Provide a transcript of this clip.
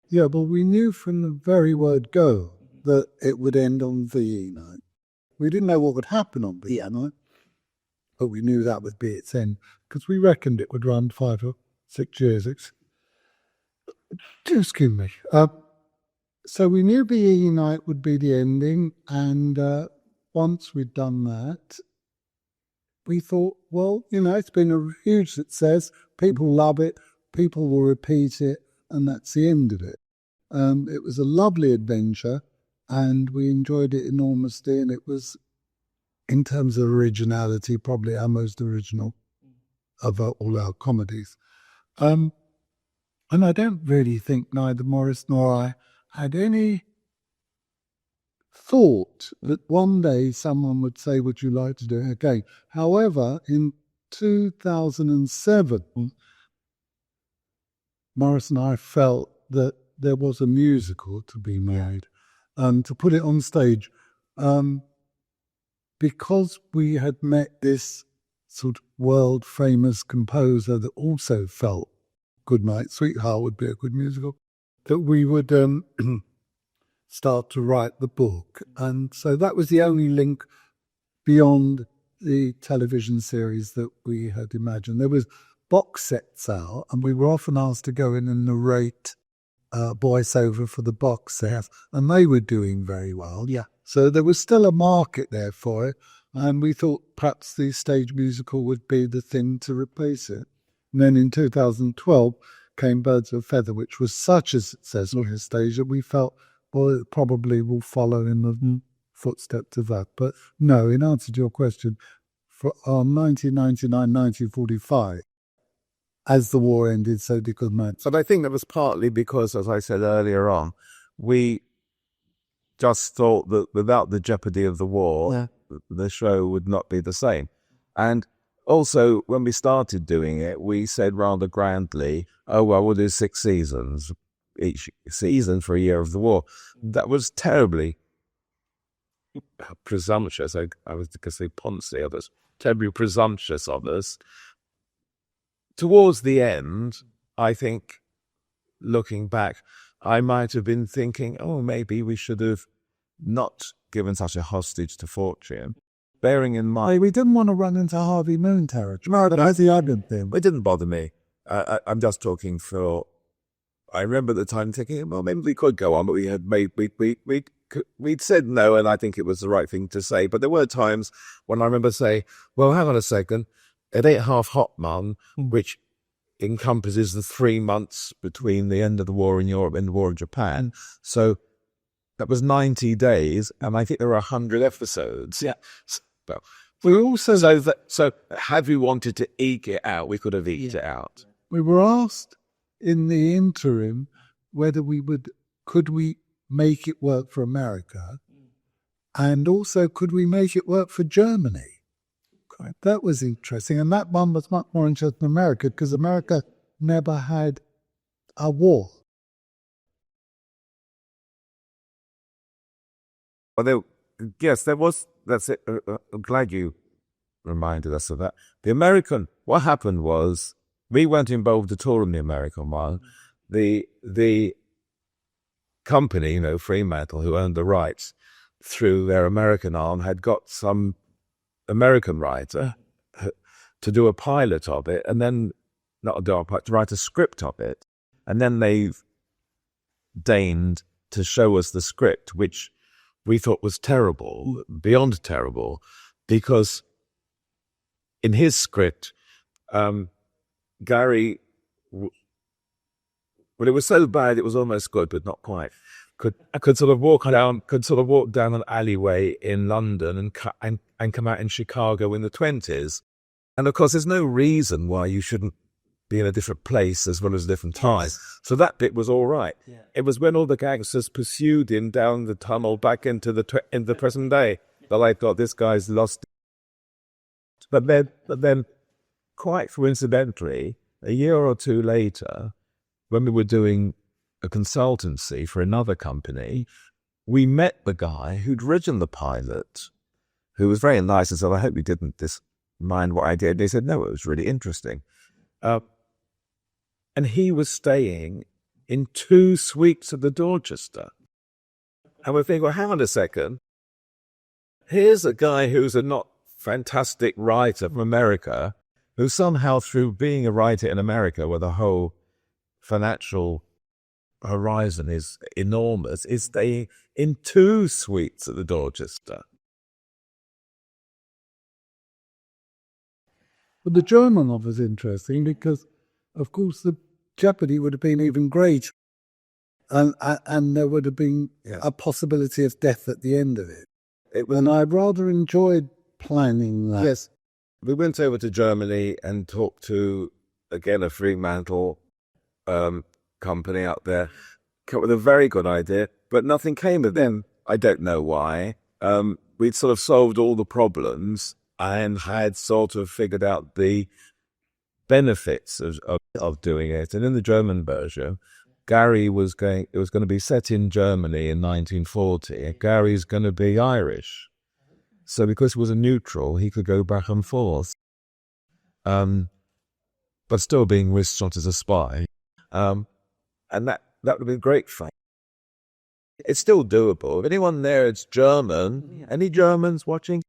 Yeah, well, we knew from the very word go that it would end on VE night. We didn't know what would happen on VE night, but we knew that would be its end because we reckoned it would run 5 or 6 years. Excuse me. So we knew VE night would be the ending, and once we'd done that, we thought, well, it's been a huge success. People love it. People will repeat it, and that's the end of it. It was a lovely adventure, and we enjoyed it enormously. And it was, in terms of originality, probably our most original of all our comedies. And I don't really think neither Morris nor I had any thought that one day someone would say, would you like to do it again? However, in 2007, Morris and I felt that there was a musical to be made and to put it on stage. Because we had met this sort of world famous composer that also felt Goodnight Sweetheart would be a good musical, that we would start to write the book. And so that was the only link beyond the television series that we had imagined. There was box sets out, and we were often asked to go in and narrate voiceover for the box set, and they were doing very well. Yeah. So there was still a market there for it, and we thought perhaps the stage musical would be the thing to replace it. And then in 2012 came Birds of a Feather, which was such a success on the stage that we felt, well, it probably will follow in the footsteps of that. But no, in answer to your question, for 1999-1945, as the war ended, so did Goodnight. So I think that was partly because, as I said earlier on, we just thought that without the jeopardy of the war, the show would not be the same. And also, when we started doing it, we said rather grandly, oh, well, we'll do 6 seasons, each season for a year of the war. That was terribly presumptuous. I was going to say poncy of us, terribly presumptuous of us. Towards the end, I think, looking back, I might have been thinking, oh, maybe we should have not given such a hostage to fortune. Bearing in mind, we didn't want to run into Harvey Moon territory. No, that's the other thing. It didn't bother me. I'm just talking for. I remember at the time thinking, well, maybe we could go on, but we had we'd said no, and I think it was the right thing to say. But there were times when I remember saying, well, hang on a second. It ain't half hot, Mum, which encompasses the 3 months between the end of the war in Europe and the war in Japan. So that was 90 days, and I think there were 100 episodes. Yeah. Well, we also so had we wanted to eke it out, we could have eked it out. We were asked in the interim whether could we make it work for America, and also could we make it work for Germany. That was interesting, and that one was much more interesting in America because America never had a war. Well, there was. That's it. I'm glad you reminded us of that. What happened was, we weren't involved at all in the American one. The company, Fremantle, who owned the rights through their American arm, had got some American writer to do a pilot of it, and then to write a script of it, and then they deigned to show us the script, which we thought was terrible, beyond terrible, because in his script, Gary, well, it was so bad it was almost good, but not quite. Could sort of walk down an alleyway in London and come out in Chicago in the 20s. And of course, there's no reason why you shouldn't be in a different place as well as a different time. Yes. So that bit was all right. Yeah. It was when all the gangsters pursued him down the tunnel back into the present day that I thought, this guy's lost. But then, quite coincidentally, a year or two later, when we were doing a consultancy for another company, we met the guy who'd written the pilot, who was very nice and said, I hope you didn't mind what I did. And he said, no, it was really interesting. And he was staying in 2 suites of the Dorchester. And we're thinking, well, hang on a second. Here's a guy who's a not fantastic writer from America, who somehow, through being a writer in America, where the whole financial horizon is enormous, is staying in 2 suites at the Dorchester. But the German of is interesting because, of course, the jeopardy would have been even greater. And there would have been a possibility of death at the end of it. And I rather enjoyed planning that. Yes. We went over to Germany and talked to, again, a Fremantle company out there. Came up with a very good idea, but nothing came of them. I don't know why. We'd sort of solved all the problems and had sort of figured out the benefits of doing it. And in the German version, it was going to be set in Germany in 1940, and Gary's going to be Irish. So because he was a neutral, he could go back and forth, but still being risk-shot as a spy. And that would have been great fun. It's still doable. If anyone there is German, any Germans watching,